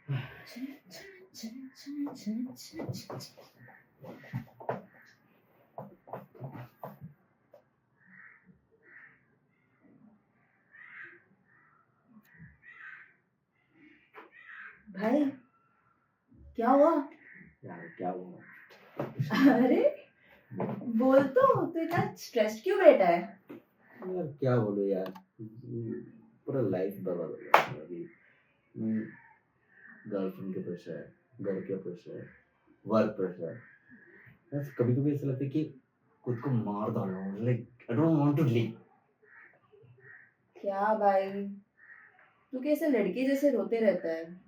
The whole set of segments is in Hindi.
भाई क्या हुआ? यार क्या हुआ? अरे बोल तो, तू इतना स्ट्रेस क्यों बैठा है? यार क्या बोलूं यार, पूरा लाइफ बर्बाद हो गया है अभी। गर्लफ्रेंड के प्रेशर है, घर के प्रेशर है, वर्क प्रेशर। बस कभी कभी ऐसा लगता है कि खुद को मार डालो, like I don't want to live. क्या भाई, तू कैसे लड़की जैसे रोते रहता है?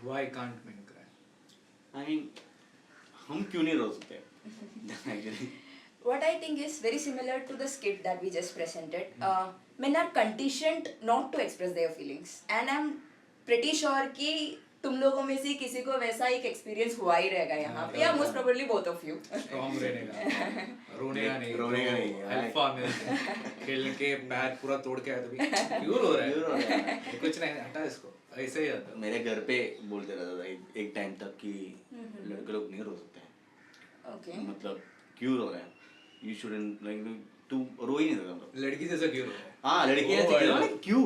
Why can't men cry? I mean, हम क्यों नहीं रो सकते? Actually, What I think is very similar to the skit that we just presented. Men are conditioned not to express their feelings, and I'm pretty sure कि तुम लोगों में से किसी को वैसा एक एक्सपीरियंस हुआ ही रहेगा यहाँ पे, या most probably both of you. Strong रहने का, रोने का नहीं, रोने का नहीं, अल्फा में खेल के पैर पूरा तोड़ के आया तो भी क्यों रो रहा है? कुछ नहीं, हटा इसको, ऐसे ही आता. मेरे घर पे बोलते रहता था एक टाइम तक कि लड़के लोग नहीं रो सकते हैं. Okay. मतलब क्यों रो रहे हैं? You shouldn't, like, तू रो ही नहीं सकता. लड़की जैसा क्यों रो रहा है? हाँ, लड़की ऐसे क्यों? like, क्यों?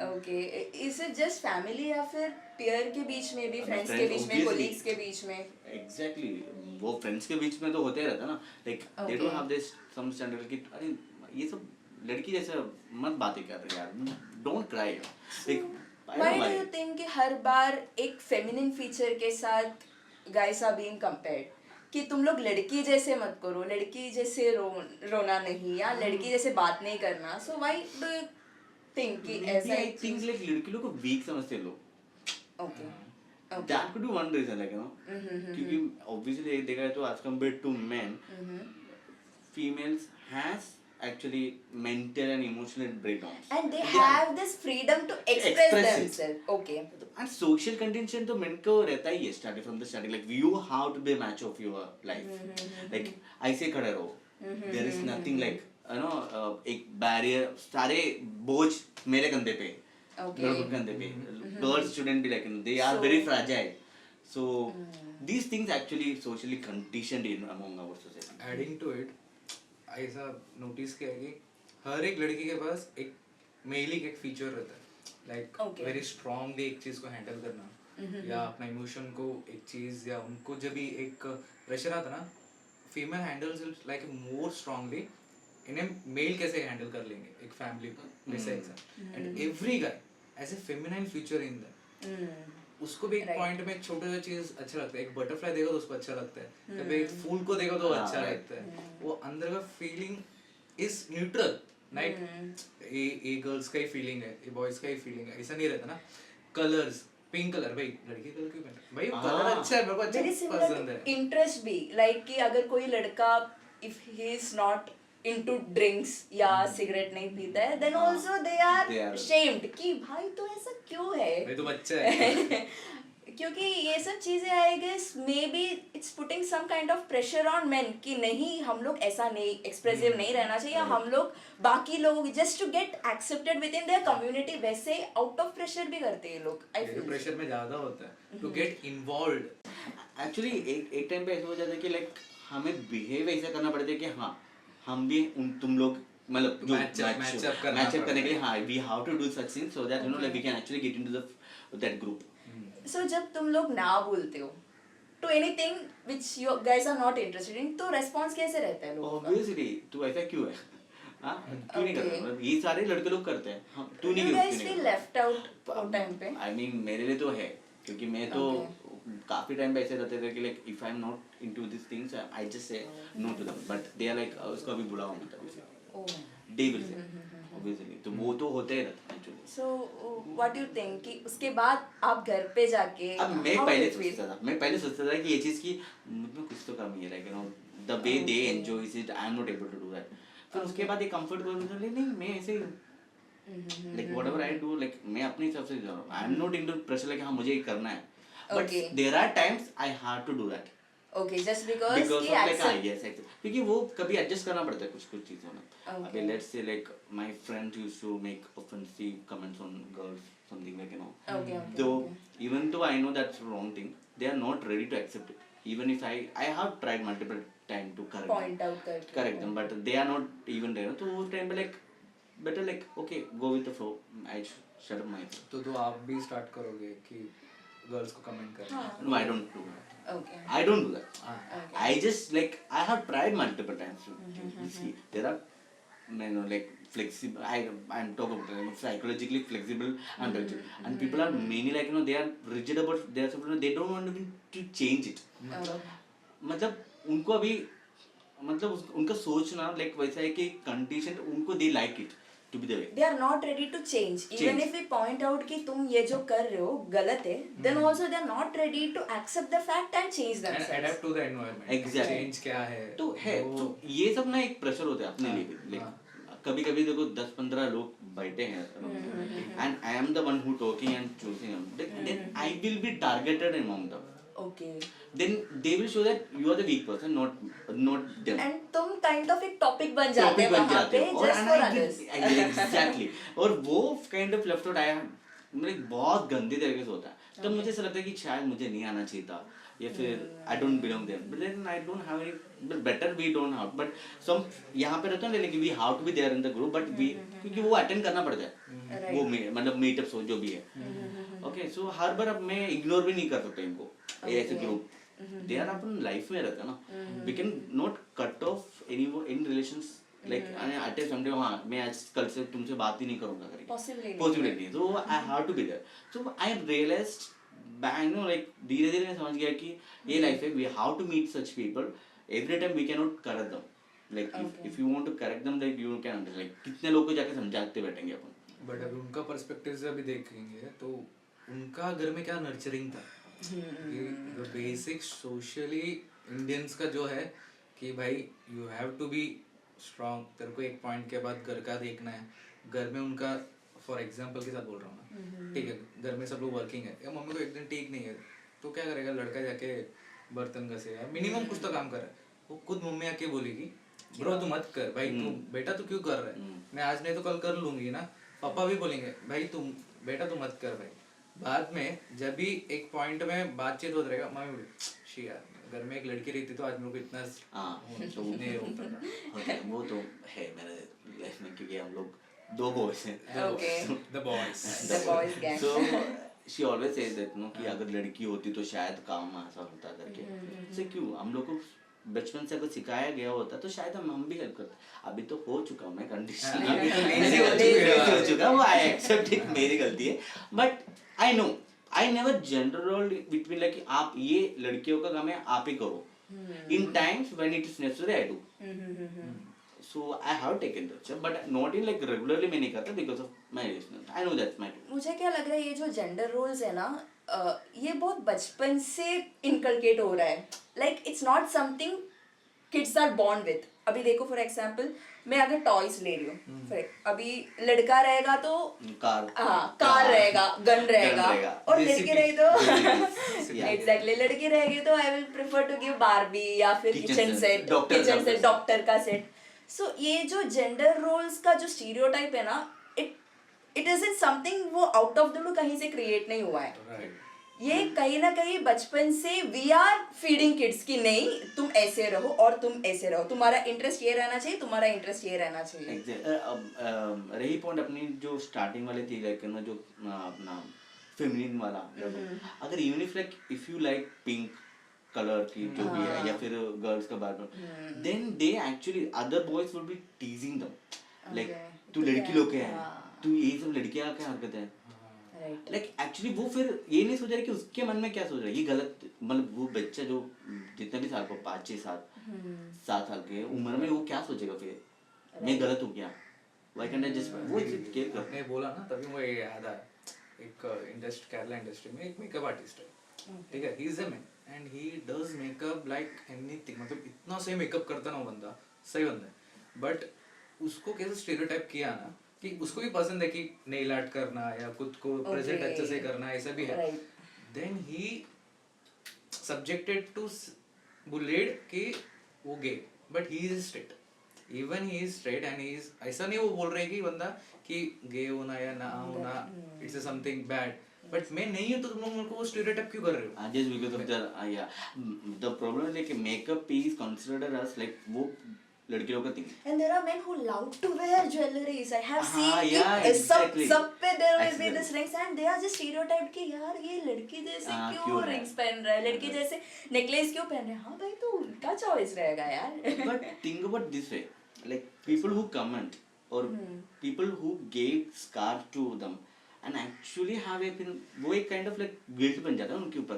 Okay. Is it just family या फिर peer के बीच में भी, friends के बीच में, obviously. colleagues के बीच में? Exactly. वो फ्रेंड्स के बीच में तो होते रहता ना. Like they don't have this some standard कि अरे ये सब लड़की जैसा मत बातें कर रहे यार. Don't cry. Like, Why do you think कि हर बार एक feminine feature के साथ guys are being compared? कि तुम लोग लड़की जैसे मत करो, लड़की जैसे रोना नहीं, या लड़की जैसे बात नहीं करना. So why do you think कि ऐसा I think like लड़की लोग को weak समझते हैं लोग. Okay. That could be one reason, like, you know. क्योंकि obviously देखा है तो as compared to men, females has actually mental and emotional breakdowns. And they have this freedom to express Express it. themselves. Okay. And social condition तो men को रहता ही है starting from the starting, like you have to be a match of your life. Like ऐसे खड़े रहो. There is nothing like, you know, एक barrier, सारे बोझ मेरे कंधे पे, Okay. girl के कंधे पे. Girls shouldn't be like, you know, they are very fragile. So these things actually socially conditioned in among our society. Adding to it, ऐसा नोटिस किया है कि हर एक लड़की के पास एक मेल का एक फीचर रहता है, लाइक वेरी स्ट्रांगली एक चीज को हैंडल करना, या अपना इमोशन को एक चीज, या उनको जब भी एक प्रेशर आता ना, female handles it like more strongly. इन्हें मेल कैसे हैंडल कर लेंगे एक फैमिली को वैसा exam. And every guy as a feminine future in that. उसको भी एक पॉइंट में एक छोटा सा चीज अच्छा लगता है, एक बटरफ्लाई देखो तो उसको अच्छा लगता है, कभी एक फूल को देखो तो अच्छा लगता है. वो अंदर का फीलिंग इज न्यूट्रल, लाइक ये गर्ल्स का ही फीलिंग है, ये बॉयज का ही फीलिंग है, ऐसा नहीं रहता ना. कलर्स, पिंक कलर, भाई लड़की कलर क्यों पहनता भाई, कलर अच्छा है, मेरे को अच्छा पसंद है. इंटरेस्ट भी लाइक कि अगर कोई लड़का if he is not into drinks या सिगरेट नहीं पीता है, then also they are shamed कि भाई तो ऐसा क्यों है, भाई तो बच्चा है. क्योंकि ये सब चीजें I guess maybe it's putting some kind of pressure on men कि नहीं हम लोग ऐसा नहीं एक्सप्रेसिव नहीं रहना चाहिए, हम लोग बाकी लोगों just to get accepted within their community वैसे आउट ऑफ प्रेशर भी करते हैं लोग. आई फील प्रेशर में ज्यादा होता है टू गेट इन्वॉल्व्ड. एक्चुअली एक टाइम पे ऐसा हो जाता है कि लाइक हमें बिहेव ऐसा करना पड़ता है कि हाँ हम भी तुम लोग मतलब मैचअप करने के लिए हाँ we have to do such things so that you know like we can actually get into that group. So जब तुम लोग ना बोलते हो to anything which you guys are not interested in, तो रिस्पांस कैसे रहता है लोगों का? ऑब्वियसली तू ऐसा क्यों है, हाँ क्यों नहीं करता, मतलब ये सारे लड़के लोग करते हैं, हाँ तू नहीं क्यों? गाइस फील लेफ्ट आउट वो टाइम पे. आई मीन मेरे लिए तो है, क्योंकि मैं तो काफी टाइम पे ऐसे रहते थे कि like if I am not into this things I just say no to them, but they are like उसको अभी बुलाओ मत अभी दे विल से ऑब्वियसली. तो वो तो होते ही रहता है actually. So what you think कि उसके बाद आप घर पे जाके अब मैं पहले सोचता था कि ये चीज की मुझ में कुछ तो कमी है, like you know the way they enjoy it I am not able to do that. फिर उसके बाद एक कंफर्ट को नहीं मैं ऐसे like whatever I do like मैं अपने हिसाब से जा रहा हूं. I am not into pressure like हाँ मुझे ये करना है, but there are times I have to do that. Okay, just because because कि of like accept. yes exactly. क्योंकि वो कभी एडजस्ट करना पड़ता है कुछ चीजों में. Okay. अभी let's say like my friend used to make offensive comments on girls, something like Okay, though okay. even though I know that's wrong thing, they are not ready to accept it. Even if I have tried multiple time to Point out करके. correct them, but they are not even there. तो उस time पे like better like okay go with the flow. I shut up myself. तो आप भी स्टार्ट करोगे कि गर्ल्स को कमेंट करना. हाँ. No, I don't do that. Okay. I don't do that. Okay. I just like I have tried multiple times. See, there are like flexible. I'm talking about psychologically flexible and rigid, and people are many like they are rigid about their self. They don't want even to change it. मतलब उनको अभी मतलब उनका सोचना like वैसा है कि condition उनको they like it to be the way. They are not ready to change. Even if we point out कि तुम ये जो कर रहे हो गलत है, then also they are not ready to accept the fact and change and themselves. adapt to the environment. Exactly. Change क्या है? तो है तो ये सब ना एक प्रेशर होता है अपने लिए भी. like कभी कभी देखो 10-15 लोग बैठे हैं and I am the one who talking and choosing them, then I will be targeted among them. Okay. Then they will show that you are the weak person, not them. And तुम kind of एक topic बन जाते टॉपिक हो बन वहाँ जाते पे हो और just for others. एग्जैक्टली और वो काइंड ऑफ लेफ्ट आउट आया मतलब बहुत गंदे तरीके से होता है. तब मुझे ऐसा लगता है कि शायद मुझे नहीं आना चाहिए था या फिर I don't belong there, but then I don't have any better we don't have, but some यहाँ पे रहता है लेकिन we have to be there in the group, but we क्योंकि वो अटेंड करना पड़ता है वो मतलब मीटअप्स हो जो भी है. ओके सो हर बार अब मैं इग्नोर भी नहीं कर सकता इनको ऐसे ग्रुप. दे आर अपन लाइफ में रहता है ना. We can not cut off any in relations like at a someday हाँ मैं आज कल से तुमसे बात ही नहीं करूंगा करके possibility. So I have to be there. So I realized bang no like धीरे धीरे मैं समझ गया कि ये लाइफ है. We have to meet such people every time. We can not correct them like if you want to correct them like you can like कितने लोगों को जाके समझाते बैठेंगे अपन. बट अभी उनका पर्सपेक्टिव से अभी देखेंगे तो उनका घर में क्या नर्चरिंग था. बेसिक सोशली इंडियंस का जो है कि भाई you have to be strong. तेरे को एक पॉइंट के बाद घर का देखना है. घर में उनका फॉर एग्जांपल के साथ बोल रहा हूँ ना, ठीक है घर में सब लोग वर्किंग है या मम्मी को एक दिन ठीक नहीं है तो क्या करेगा लड़का जाके बर्तन घसेगा मिनिमम कुछ तो काम कर रहा है. वो खुद मम्मी आके बोलेगी ब्रो तू मत कर भाई, तू बेटा तू क्यों कर रहा है, मैं आज नहीं तो कल कर लूंगी ना. पापा भी बोलेंगे भाई तुम बेटा तू मत कर भाई. बाद में जब भी एक पॉइंट में बातचीत होता रहेगा मम्मी बोले शी यार घर में एक लड़की रहती तो आज मेरे को इतना नहीं होता था. वो तो है मेरे लाइफ में क्योंकि हम लोग दो बॉयज हैं. The boys. The boys gang. So she always says that no कि अगर लड़की होती तो शायद काम ऐसा होता करके. से क्यों हम लोग को बचपन से अगर सिखाया गया होता तो शायद हम भी हेल्प करते. अभी तो हो चुका मैं कंडीशन अभी तो मेरी गलती हो चुका वो आई एक्सेप्ट इट मेरी गलती है. But I know I never general role between like आप ये लड़कियों का काम है आप ही करो. In times when it is necessary I do. So I have taken that job, but not in like regularly मैं नहीं करता because of my relationship. I know that's my. मुझे क्या लग रहा है ये जो जेंडर रोल्स है ना ये बहुत बचपन से इनकलकेट हो रहा है. Like it's not something kids are born with. अभी देखो फॉर एग्जांपल मैं अगर टॉयज ले रही हूँ अभी लड़का रहेगा तो कार रहेगा गन रहेगा और लड़की रही तो एग्जैक्टली लड़की रहेगी तो I will prefer to give Barbie या फिर किचन सेट डॉक्टर का सेट. सो ये जो जेंडर रोल्स का जो स्टीरियोटाइप है ना इट इज इन समथिंग वो आउट ऑफ द ब्लू कहीं से क्रिएट नहीं हुआ है. ये कहीं ना कहीं बचपन से वी आर फीडिंग किड्स कि नहीं तुम ऐसे रहो और तुम ऐसे रहो, तुम्हारा इंटरेस्ट ये रहना चाहिए, तुम्हारा इंटरेस्ट ये रहना चाहिए. रही पॉइंट अपनी जो स्टार्टिंग वाली थी लाइक ना जो अपना फेमिनिन वाला अगर even if like if you like pink colour की जो भी है या फिर गर्ल्स का background then they actually other boys will be teasing them like तू लड़की लोग के हैं तू ये सब लड़कियां क्या हरकतें हैं. लाइक एक्चुअली वो फिर ये नहीं सोच रहा कि उसके मन में क्या सोच रहा है. ये गलत मतलब वो बच्चा जो जितने भी साल को 5-6-7 साल के उम्र में वो क्या सोचेगा फिर मैं गलत हूँ क्या. व्हाई कैंट आई जस्ट वो केयर कर आपने बोला ना तभी मुझे याद आया. एक केरला इंडस्ट्री में एक मेकअप आर्टिस्ट है ठीक है. He is a man and he does makeup like anything. मतलब इतना सही मेकअप करता ना वो बंदा सही बंदा है. बट उसको कैसे स्टीरियोटाइप किया ना कि उसको भी पसंद है कि नेल आर्ट करना या खुद को प्रेजेंट अच्छे से करना ऐसा भी है. Then he subjected to bullied कि वो gay, but he is straight, even he is straight and he is, ऐसा नहीं वो बोल रहे कि बंदा कि गे होना या ना होना इट्स समथिंग बैड, बट मैं नहीं हूँ तो तुम लोग मेरे को वो स्टीरियोटाइप क्यों कर रहे हो? Just because of the yeah, the problem is like makeup is considered as like वो लड़की लोग का thing. And there are men who love to wear jewelries. I have seen yeah, कि exactly. सब पे there will be Exactly. this rings and they are just stereotyped कि यार ये लड़की जैसे क्यों क्यों है? rings पहन रहा है, लड़की जैसे necklace क्यों पहन रहा है? हाँ भाई तो उनका choice रहेगा यार. But think about this way, like people who comment or people who gave scar to them and actually have a वो एक kind of like guilt बन जाता है उनके ऊपर.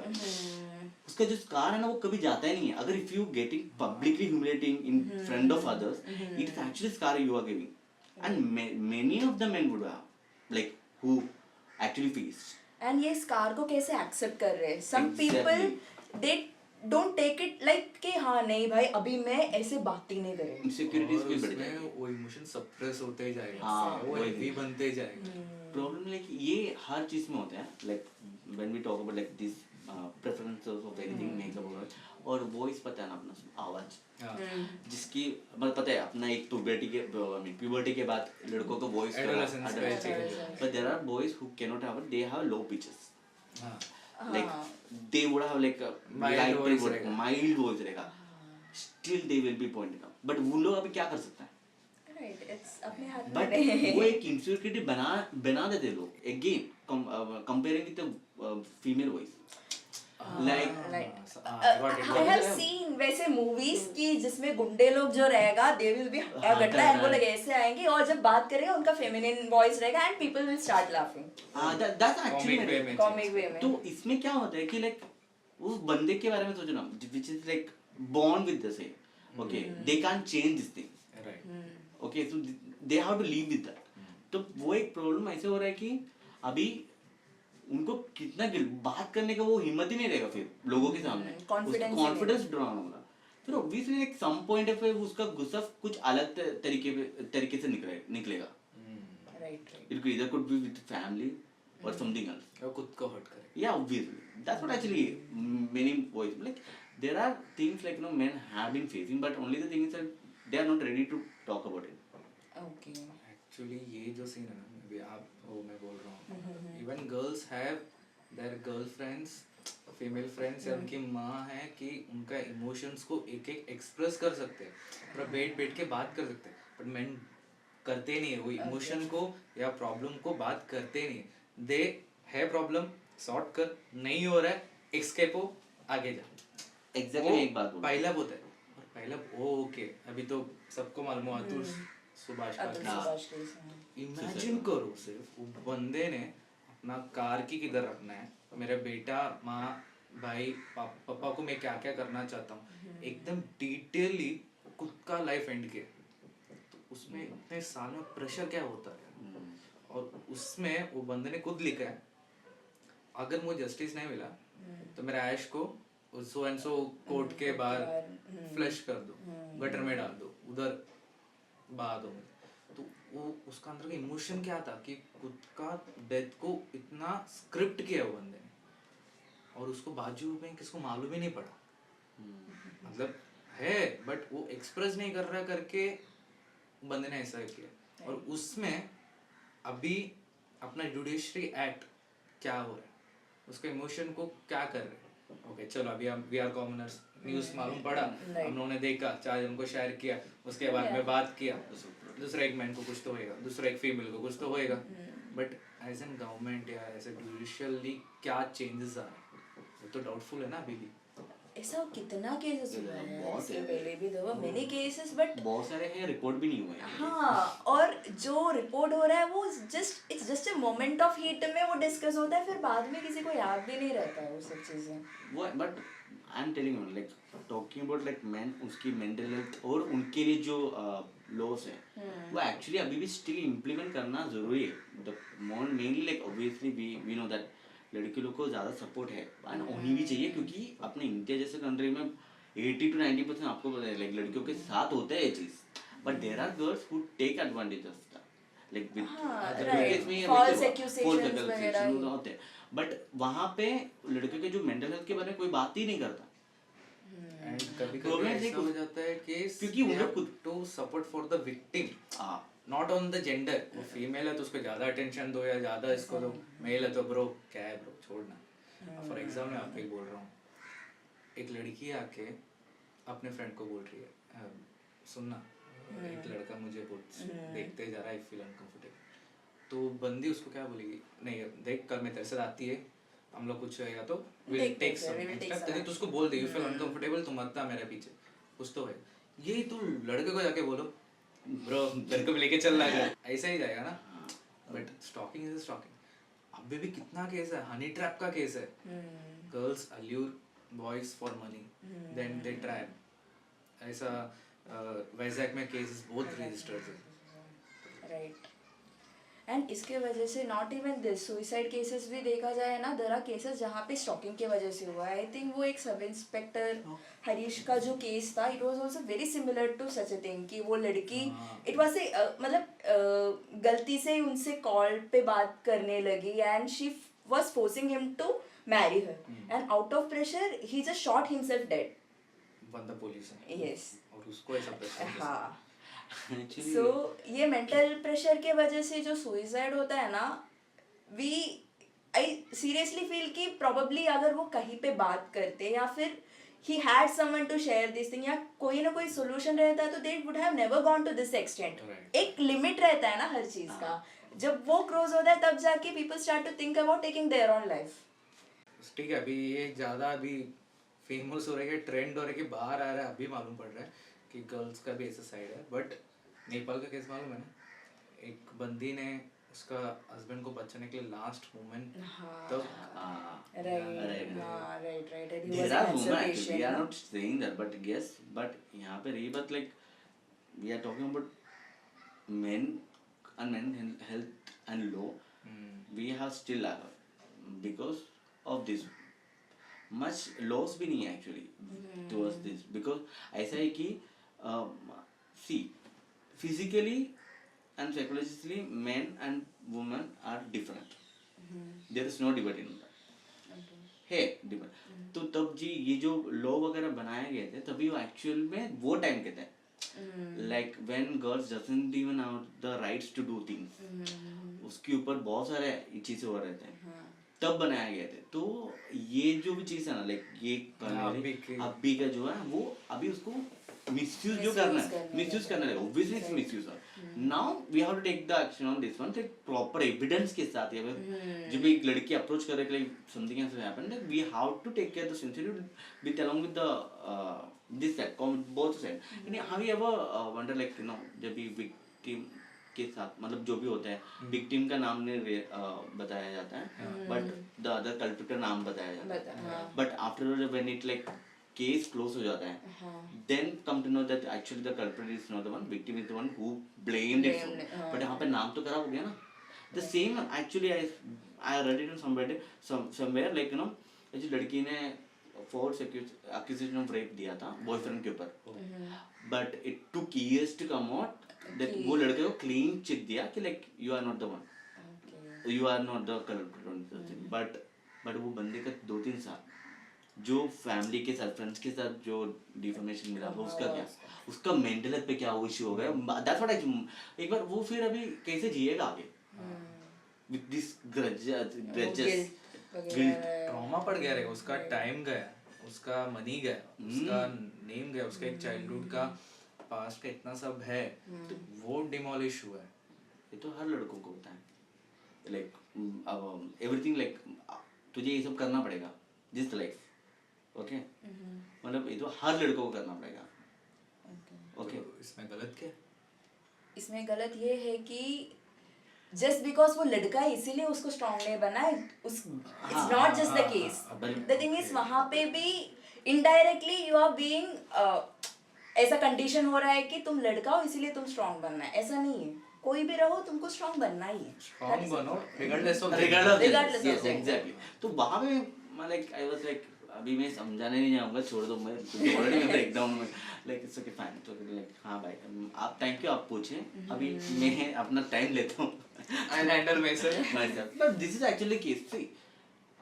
उसका जो स्कार है ना वो कभी जाता ही नहीं है. अगर if you getting publicly humiliating in front of others, it is actually scar you are giving, and many of the men would have like who actually faced. And ये scar को कैसे accept कर रहे हैं? Some people they don't take it like कि हाँ नहीं भाई अभी मैं ऐसे बात ही नहीं करूँगा. Insecurities भी बढ़ उसमें जाएगी. वो इमोशन सप्रेस होते ही जाएगा, हाँ, वो वही. हेवी बनते ही जाएगा. प्रॉब्लम लाइक ये हर चीज में होता है, like when we talk about like this preferences of anything makeup और वॉइस पता है ना अपना आवाज, जिसकी मतलब पता है अपना एक प्यूबर्टी के बाद लड़कों को वॉइस Adolescence का चाहिए. But there are boys who can not have, they have low pitches, हाँ, like they would have like Mild voice रहेगा. माइल्ड वॉइस रहेगा, still they will be pointing out. But वो लोग अभी क्या कर सकते हैं? Right, it's अपने हाथ में बट नहीं. वो एक इनसिक्योरिटी बना देते लोग again comparing with female voice. Like I have seen वैसे movies की जिसमें गुंडे लोग जो रहेगा they will be हट्टा कट्टा and वो लोग ऐसे आएंगे और जब बात करेंगे उनका feminine voice रहेगा and people will start laughing. That's actually Comic way में. तो इसमें क्या होता है कि लाइक उस बंदे के बारे में सोचो ना, which is like born with the same, okay, they can't change this thing, okay, so they have to live with that. तो वो एक प्रॉब्लम ऐसे हो रहा है कि अभी उनको कितना बात करने का वो हिम्मत ही नहीं रहेगा फिर लोगों के सामने, कॉन्फिडेंस ड्रॉन होगा. फिर ऑब्वियसली एक सम पॉइंट पे उसका गुस्सा कुछ अलग तरीके से निकलेगा. Right. It could be with family or something else. वो खुद को हर्ट करे. Yeah, obviously. That's what actually many boys like. There are things like men have been facing, but only the thing is that they are not ready to talk about it. Okay. Actually ये जो सीन है ना, अभी आप वो मैं बोल रहा हूँ, even girls have their girlfriends, female friends या उनकी माँ है कि उनका इमोशंस को एक एक एक्सप्रेस कर सकते हैं, पूरा बैठ के बात कर सकते हैं, बट मेन करते नहीं है वो इमोशन को या प्रॉब्लम को बात करते नहीं. दे है प्रॉब्लम सॉर्ट कर, नहीं हो रहा है एस्केप हो, आगे जा. Exactly एक बात बोल. पहला होता है और पहला ओके अभी तो सबको मालूम है अतुल सुभाष का. इमेजिन करो सिर्फ वो बंदे ने अपना कार की किधर रखना है, मेरा बेटा माँ भाई पापा को मैं क्या क्या करना चाहता हूँ, एकदम डिटेयली खुद का लाइफ एंड किया. तो उसमें इतने साल में प्रेशर क्या होता है, और उसमें वो बंदे ने खुद लिखा है अगर मुझे जस्टिस नहीं मिला तो मेरे ऐश को सो एंड सो कोर्ट के बाहर फ्लश कर दो, गटर में डाल दो, उधर बहा दो. तो वो उसका अंदर का इमोशन क्या था कि खुद का डेथ को इतना स्क्रिप्ट किया वो बंदे ने, और उसको बाजू में किसको मालूम ही नहीं पड़ा. मतलब है बट वो एक्सप्रेस नहीं कर रहा करके बंदे ने ऐसा किया. और उसमें अभी अपना जुडिशरी एक्ट क्या हो रहा है, उसके इमोशन को क्या कर रहे हैं. ओके चलो अभी हम वी आर कॉमनर्स, न्यूज़ मालूम पड़ा, हम लोगों ने देखा, 4 जन को शेयर किया, उसके बाद में बात किया, दूसरा एक मैन को कुछ तो होएगा, दूसरा एक फीमेल को कुछ तो होएगा. बट एज एन गवर्नमेंट या एज ए जुडिशियली क्या चेंजेस आ रहे हैं वो तो डाउटफुल है ना अभी भी. ऐसा कितना केसेस हुआ है, बहुत इसके है. पहले भी there were many cases but बहुत सारे हैं, रिपोर्ट भी नहीं हुए हैं. हाँ, और जो रिपोर्ट हो रहा है वो it's just a moment of heat में वो डिस्कस होता है, फिर बाद में किसी को याद भी नहीं रहता है वो सब चीजें. वो but I am telling you like talking about like man, उसकी मेंटल हेल्थ और उनके लिए जो लॉस है वो एक्चुअली अभी भी स्टिल इम्प्लीमेंट करना जरूरी है. The mainly like obviously we know that लड़की लोग को ज़्यादा सपोर्ट है एंड होनी भी चाहिए, क्योंकि अपने इंडिया जैसे कंट्री में 80 to 90% आपको पता है लाइक लड़कियों के साथ होता है ये चीज़. But there are girls who take advantage of that like with false accusations वगैरह होते हैं. बट वहाँ पे लड़कियों के जो मेंटल हेल्थ के बारे में कोई बात ही नहीं करता. एंड कभी कभी Problem ऐसा देखो, हो जाता है कि क्योंकि वो लोग खुद to support for the victim, हाँ नॉट ऑन द जेंडर। वो फीमेल है तो उसको ज्यादा अटेंशन दो या ज्यादा इसको दो, मेल है तो ब्रो क्या है ब्रो छोड़ना। फॉर एग्जाम्पल मैं आपको एक बोल रहा हूँ, एक लड़की आके अपने फ्रेंड को बोल रही है सुनना एक लड़का मुझे बहुत देखते जा रहा है, आई फील अनकंफर्टेबल। तो बंदी उसको क्या बोलेगी, नहीं देख कल मैं तेरे साथ आती है, हम लोग कुछ होएगा तो विल देखते टेक हैं, सम we will take step, some तेरे तो उसको बोल दे यू फील अनकंफर्टेबल, तुम मत आ मेरे पीछे, कुछ तो है। यही तो लड़के को जाके बोलो ब्रो तेरे को भी लेके चल रहा है, ऐसा ही जाएगा ना। But stalking is stalking. अभी भी कितना केस है, हनी ट्रैप का केस है, girls allure boys for money then they trap. ऐसा वैजाग में केसेस बहुत रजिस्टर्ड है। राइट। एंड इसके वजह से not even this suicide cases भी देखा जाए ना, देयर आर केसेस जहाँ पे स्टॉकिंग की वजह से हुआ है। आई थिंक वो एक सब इंस्पेक्टर हरीश का जो केस था, it was also very similar to such a thing कि वो लड़की इट वाज ए मतलब गलती से ही उनसे कॉल पे बात करने लगी and she was forcing him to marry her and out of pressure he just shot himself dead. बंदा पुलिस है यस। और उसको ऐसा प्रेशर। हाँ। एक्चुअली सो ये मेंटल प्रेशर के वजह से जो सुइसाइड होता है ना, वी आई सीरियसली फील कि प्रोबेबली अगर वो कहीं पे बात करते या फिर he had someone to share this thing या कोई ना कोई सोल्यूशन रहता है तो they would have never gone to this extent. Right. एक लिमिट रहता है ना हर चीज का, जब वो क्रॉस होता है तब जाके people start to think about taking their own life. ठीक है, अभी ये ज़्यादा अभी फेमस हो रहा है, ट्रेंड हो रहा है कि बाहर आ रहा है, अभी मालूम पड़ रहा है कि गर्ल्स का भी ऐसा साइड है। बट नेपाल का केस मालूम है ना, एक बंदी ने उसका हस्बैंड को बचाने के लिए लास्ट मोमेंट तब right right right and he there was are an women actually, observation we are not saying that, but yes, but यहाँ पे रही बात like we are talking about men and men health and law, we have still because of this much laws भी नहीं है actually towards this, because ऐसा है कि see physically and psychologically men and women are different, there is no debate in that है डिफरेंट। तो तब जी ये जो लॉ वगैरह बनाए गए थे तभी वो एक्चुअल में वो टाइम के थे, like when girls doesn't even have the rights to do things, उसके ऊपर बहुत सारे चीजें हो रहे थे तब बनाए गए थे। तो ये जो भी चीज है ना, लाइक ये अभी का जो है वो अभी उसको मिसयूज जो करना है, मिसयूज करने लगा, obviously it's misuse. Now we have to take the action on this one, take proper evidence के साथ। या जब एक लड़की अप्रोच करे कि something has happened, we have to take care the sincerity with along with the this side both side. यानी how you ever wonder like you know जब भी विक्टिम के साथ मतलब जो भी होता है, विक्टिम का नाम नहीं बताया जाता है बट द अदर कल्प्रिट का नाम बताया जाता है, but after when it like case close हो जाता है, then come to know that actually the culprit is not the one, victim is the one who blamed it for, but यहाँ पे नाम तो खराब हो गया ना। The same actually I read it on somewhere like you know, जो लड़की ने false accusation of rape दिया था बॉयफ्रेंड के ऊपर, but it took years to come out that वो लड़के को clean चिट दिया कि like you are not the one, you are not the culprit, but वो बंदे का 2-3 साल जो फैमिली के साथ फ्रेंड्स के साथ जो डिफॉर्मेशन मिला वो उसका क्या, उसका मेंटल हेल्थ पे क्या वो इशू हो गया, दैट्स व्हाट आई एक बार वो फिर अभी कैसे जिएगा आगे with this grudges guilt, trauma पड़ गया रहेगा, उसका टाइम गया, उसका मनी गया, उसका नेम गया, उसका एक चाइल्डहुड का पास्ट का इतना सब है, तो वो डिमोलिश हुआ है। ये तो हर लड़कों को होता है, लाइक एवरीथिंग लाइक तुझे ये सब करना पड़ेगा दिस लाइफ, ओके मतलब ये तो हर लड़कों को करना पड़ेगा। ओके तो इसमें गलत क्या है? इसमें गलत ये है कि जस्ट बिकॉज वो लड़का है इसीलिए उसको स्ट्रॉन्ग नहीं बना है, it's not just the case. The thing is वहाँ पे भी इनडायरेक्टली यू आर बीइंग ऐसा कंडीशन हो रहा है कि तुम लड़का हो इसीलिए तुम स्ट्रॉन्ग बनना है, ऐसा नहीं है। कोई भी रहो तुमको स्ट्रॉन्ग बनना ही है, स्ट्रॉन्ग बनो regardless of Regardless of yes exactly. तो वहाँ पे मैं लाइक आई वाज लाइक अभी मैं समझाने नहीं जाऊँगा, छोड़ दो, मैं ऑलरेडी मैं ब्रेकडाउन में लाइक इट्स ओके फाइन। तो लाइक हाँ भाई आप थैंक यू, आप पूछें, अभी मैं अपना टाइम लेता हूँ, I handle myself. But this is actually case. See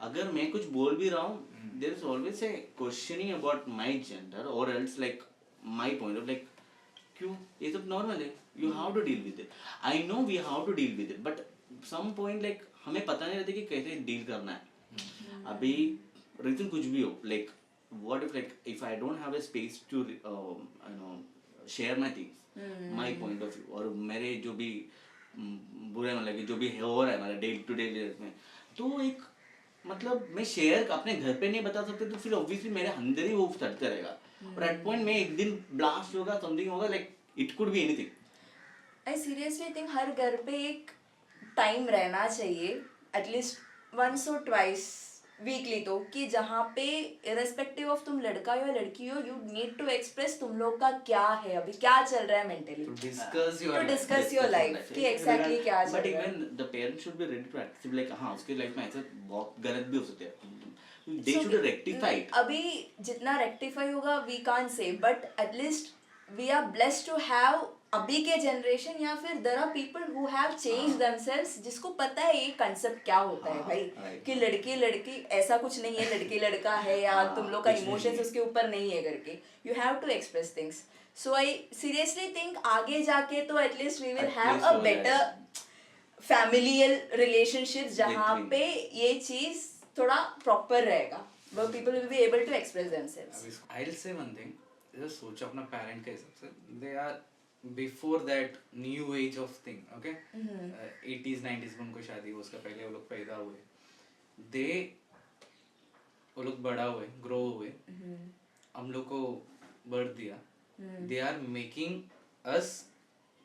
अगर मैं कुछ बोल भी रहा हूँ there is always a questioning about my gender और else like my point of like क्यों ये सब नॉर्मल है you have to deal with it I know we have to deal with it but some point like हमें पता नहीं रहता कि कैसे डील करना है अभी रीजन कुछ भी हो like what if like if I don't have a space to you know share my things my point of view और मेरे जो भी बुरे मतलब कि जो भी हो रहा है हमारा डे टू डे लाइफ में तो एक मतलब मैं शेयर अपने घर पे नहीं बता सकते तो फिर ऑब्वियसली मेरे अंदर ही वो चढ़ते रहेगा और एट पॉइंट में एक दिन ब्लास्ट होगा समथिंग होगा like it could be anything I seriously think हर घर पे एक टाइम रहना चाहिए एटलीस्ट वंस और ट्वाइस वीकली तो कि जहाँ पे इरेस्पेक्टिव ऑफ तुम लड़का हो या लड़की हो यू नीड टू एक्सप्रेस तुम लोग का क्या है अभी क्या चल रहा है mentally to discuss your life कि एग्जैक्टली क्या चल बट रहा है even the parents should be ready to accept like हाँ उसके लाइफ में ऐसा बहुत गलत भी हो सकते हैं दे शुड रेक्टिफाई इट अभी जितना रेक्टिफाई होगा we can't say but at least we are blessed to have अभी के जनरेशन या फिर there are people who have change themselves जिसको पता है ये कांसेप्ट क्या होता है भाई कि लड़की लड़की ऐसा कुछ नहीं है लड़की लड़का है या तुम लोग का इमोशंस उसके ऊपर नहीं है करके you have to express things so I seriously think आगे जाके तो at least we will have a better familial relationships जहाँ पे ये चीज थोड़ा प्रॉपर रहेगा where people will be able to express themselves. I'll say one thing. जैसे सोचो अपना पेरेंट के हिसाब से they are before that new age of thing, okay? 80s 90s में उनको शादी हुई उसका पहले वो लोग पैदा हुए वो लोग बड़ा हुए ग्रो हुए हम लोग को बर्थ दिया they are making us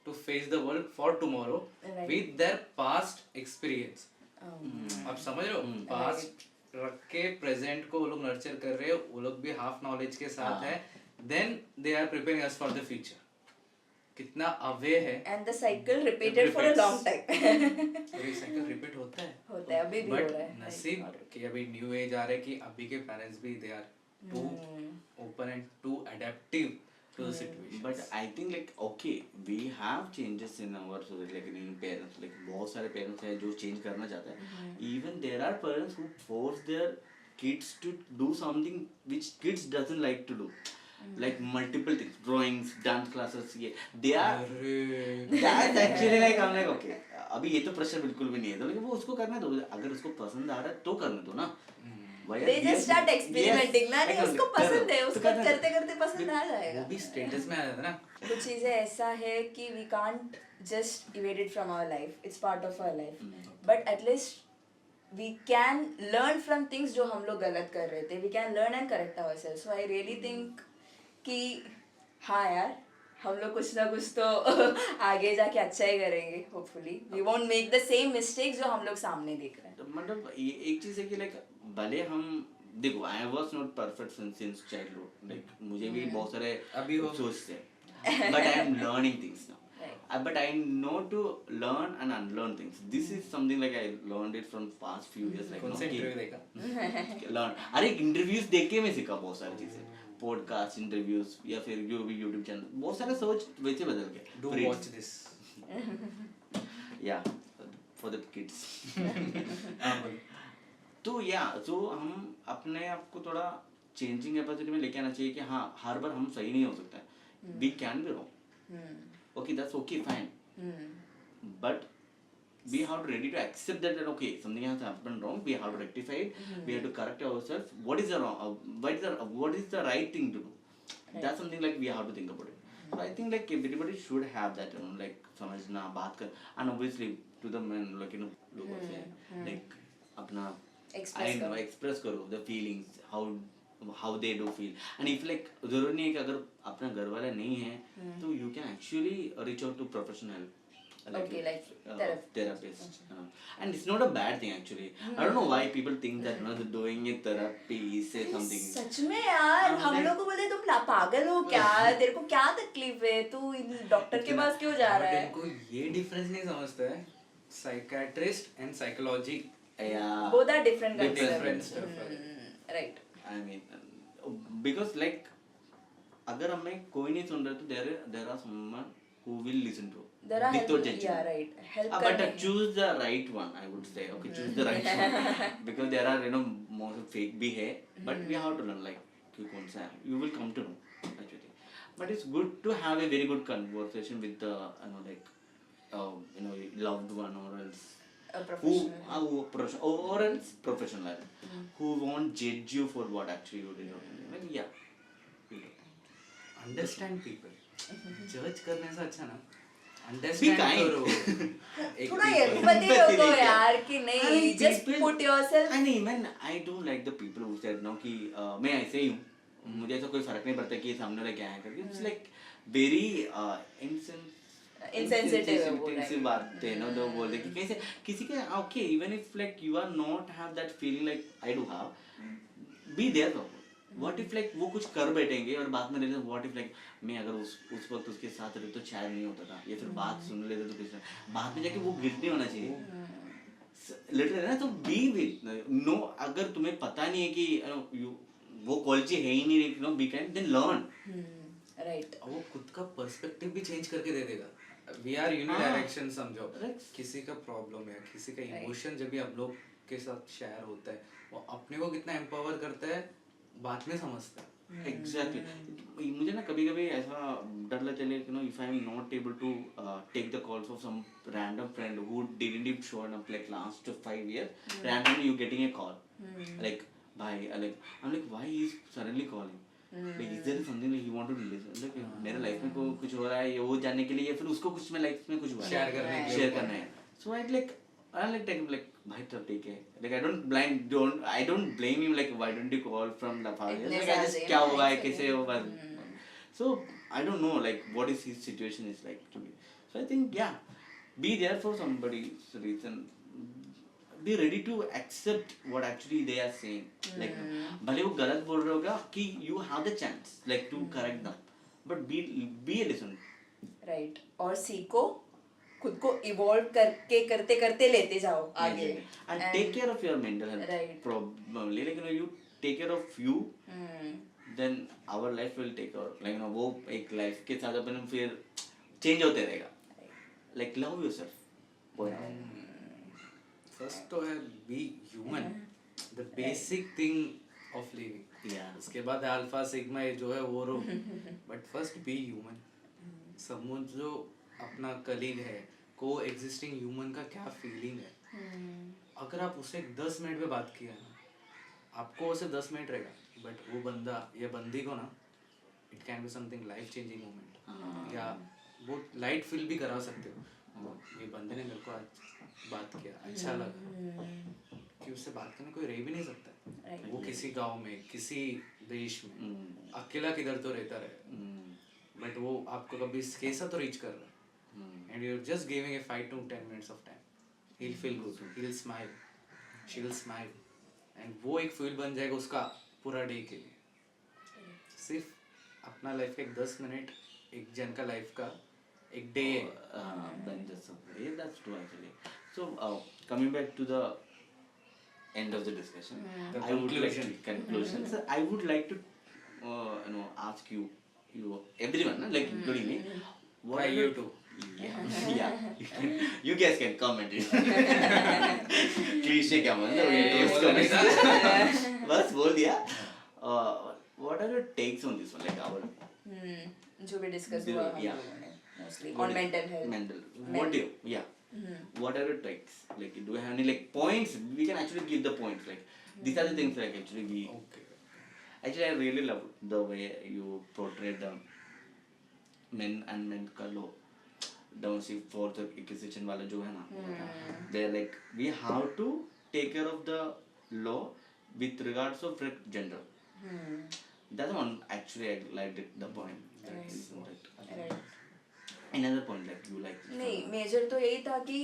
to face the world for tomorrow with their past experience. आप समझ रहे हो पास्ट रख के प्रेजेंट को वो लोग नर्चर कर रहे हैं वो लोग भी हाफ नॉलेज के साथ है then they are preparing us for the future कितना अवे है and the cycle repeated for a long time ये साइकिल रिपीट होता है अभी भी हो रहा है नसीब कि अभी न्यू एज आ रहा है कि अभी के पेरेंट्स भी they are to open and to adaptive to the situation. But I think like okay we have changes in our society like in parents like बहुत सारे parents हैं जो change करना चाहते हैं even there are parents who force their kids to do something which kids doesn't like to do like multiple things drawings dance classes ये they are that's actually like I'm like okay अभी ये तो pressure बिल्कुल भी नहीं है तो लेकिन वो उसको करने दो अगर उसको पसंद आ रहा है तो करने दो ना They just start experimenting ना नहीं उसको पसंद है उसको करते करते पसंद आ जाएगा वो भी स्टेटस में आ जाता है ना कुछ चीजें ऐसा है कि we can't just evade it from our life it's part of our life but at least we can learn from things जो हम लोग गलत कर रहे थे we can learn and correct ourselves so I really think कि हाँ यार हम लोग कुछ ना कुछ तो आगे जाके अच्छा ही करेंगे hopefully we won't make the same mistakes जो हम लोग सामने देख रहे हैं मतलब एक चीज है कि लाइक भले हम देखो I was not perfect since childhood like मुझे भी बहुत सारे अभी वो सोचते हैं but I am learning things now but I know to learn and unlearn things this is something like I learned it from past few years like कौन सा इंटरव्यू देखा लर्न अरे इंटरव्यूज देख के मैं सीखा बहुत सारी चीजें पॉडकास्ट इंटरव्यूज या फिर जो भी यूट्यूब चैनल बहुत सारे सोच वैसे बदल गए डू वॉच दिस या फॉर द किड्स तो या तो हम अपने आप को थोड़ा चेंजिंग कैपेसिटी में लेके आना चाहिए कि हाँ हर बार हम सही नहीं हो सकता है we can be wrong okay that's okay fine but we have to ready to accept that okay something has happened wrong we have to rectify it we have to correct ourselves what is the wrong what is the right thing to do that's something like we have to think about it so I think like everybody should have that like समझना बात कर and obviously to the men like लोगों से like अपना express करो the feelings how they do feel and if like जरूरी नहीं है कि अगर अपना घर वाला नहीं है तो you can actually reach out to professional like therapist and it's not a bad thing actually I don't know why people think that they're doing a therapy is something सच में यार हम लोग को बोले तुम पागल हो क्या तेरे को क्या तकलीफ है तू डॉक्टर के पास क्यों जा रहा है इनको ये डिफरेंस नहीं समझता है psychiatrist and psychology both are different stuff right I mean because like अगर हमें कोई नहीं सुन रहा तो there are someone who will listen to there are दिख तो help, चाहिए। yeah, right, help But करने choose the right one, I would say. Okay, choose the right one because there are more fake भी है, but we have to learn like कि कौन सा है. You will come to know actually. But it's good to have a very good conversation with the loved one or else a who professional. or else professional who won't judge you for what actually you did. Like yeah. Understand people जज करने से अच्छा ना Be अंडरस्टैंड kind. करो एक थोड़ा people- empathy Empathy रखो लेके। यार कि I नहीं, mean, just people- put yourself. And even I don't like the people who said no कि मैं ऐसे ही हूँ, मुझे ऐसा कोई फर्क नहीं पड़ता कि ये सामने वाला क्या है करके. It's like very Insensitive है वो, insensitive right. बात है ना, तो बोलते कि कैसे किसी का okay even if like you are not have that feeling like I do have, be there though. What if like वो कुछ कर बैठेंगे और बाद में realize what if like मैं अगर उस वक्त उसके साथ रहता तो शायद नहीं होता था, या फिर बात सुन लेते तो कुछ बाद में जाके वो गिल्ट नहीं होना चाहिए. लिटरली ना, तो बी विद नो, अगर तुम्हें पता नहीं है कि you वो क्वालिटी है ही नहीं, no be kind, then learn. Right. वो खुद का पर्सपेक्टिव भी चेंज करके दे देगा. वी आर यूनिडायरेक्शन समझो. किसी का प्रॉब्लम है, किसी का इमोशन जब भी आप लोग के साथ शेयर होता है, वो अपने को कितना एम्पावर करता है बाद में समझता है. एग्जैक्टली. मुझे ना कभी कभी ऐसा डर लगता है कि if I am not able to take the calls of some random friend who didn't even show up like last 5 years, randomly you getting a call like भाई like I'm like why he is suddenly calling, like is there something like he wanted to listen, like मेरे लाइफ में कुछ हो रहा है, ये वो जानने के लिए, या फिर उसको कुछ में लाइफ में कुछ हुआ है शेयर करने के लिए. शेयर करना है. So I like take like भाई तब ठीक है, like I don't blame him like why don't you call from the far years, like I just क्या हुआ है कैसे होगा. So I don't know like what is his situation is like to me. So I think yeah, be there for somebody's reason. Be ready to accept what actually they are saying. Like भले वो गलत बोल रहे होगा कि you have the chance like to correct them, but be a listen. Right. और सीखो, खुद को इवॉल्व करके करते करते लेते जाओ आगे. And take care of your mental health. Right. Probably like you take care of you, then our life will take over. Like वो एक life के साथ अपन फिर change होते रहेगा. Like love yourself. फर्स्ट तो है be human, the basic thing of living. Yeah. उसके बाद अल्फा सिग्मा ये जो है वो रो, बट फर्स्ट बी ह्यूमन. समझो अपना कलीग है, को एग्जिस्टिंग ह्यूमन का क्या फीलिंग है. अगर आप उसे 10 मिनट में बात किया ना, आपको उसे 10 मिनट रहेगा, बट वो बंदा या बंदी को ना it can be something life changing moment, या वो लाइट फील भी करा सकते हो. ये बंदे ने मेरे को आज बात किया, अच्छा लगा, कि उससे बात करने कोई रह भी नहीं सकता. वो किसी गांव में, किसी देश में अकेला किधर तो रहता रहे, बट वो आपको कभी कैसा तो रीच कर रहा है, and you are just giving a 5 to 10 minutes of time. He'll feel good, he'll smile, she'll smile, and वो एक फील बन जाएगा उसका पूरा डे के लिए. सिर्फ अपना लाइफ का एक 10 मिनट एक जन का लाइफ का एक डे है. That's true actually. So coming back to the end of the discussion, The I would like to conclusion. So I would like to ask you everyone like including me, what Why are you the- too? Yeah. You guys can comment it. Cliche क्या मतलब ये ये बोला नहीं था. बस बोल दिया. What are your takes on this one, like our जो भी डिस्कस हुआ हम Yeah. लोगों ने mostly on mental health. what do you what are your takes, like do you have any like points? We can actually give the points, like these are the things like actually we Okay. actually I really love the way you portrayed the men and men का law down see fourth acquisition वाला जो है ना, they are like we have to take care of the law with regards of gender. That's one actually I liked it, the point. Right. Another point like you like नहीं, मेजर तो यही था कि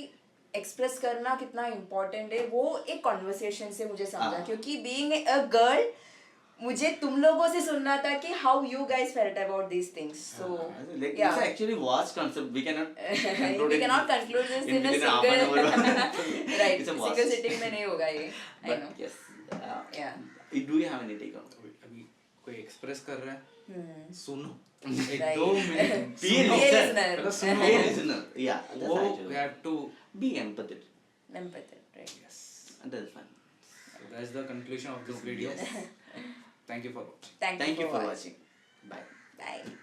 एक्सप्रेस करना कितना इम्पोर्टेंट है, वो एक कॉन्वर्सेशन से मुझे समझा, क्योंकि बीइंग अ गर्ल मुझे तुम लोगों से सुनना था कि how you guys felt about these things. So like it's actually vast concept, we cannot we cannot conclude this in a within half an single hour. right, It's a single vast. sitting में नहीं होगा ये. I know. But yes, Yeah. do you have any take on it? अभी कोई एक्सप्रेस एक्सप्रेस कर रहा है सुनो एक Right. 2 minute Be a Be a listener. listener. मतलब सुनो Be a listener. Yeah, that's वो actually. we have to Be empathetic. Empathetic, right. yes And that's fun. so that's the conclusion of this video thank you for watching Thank Thank you you for for watching. watching. Bye. Bye.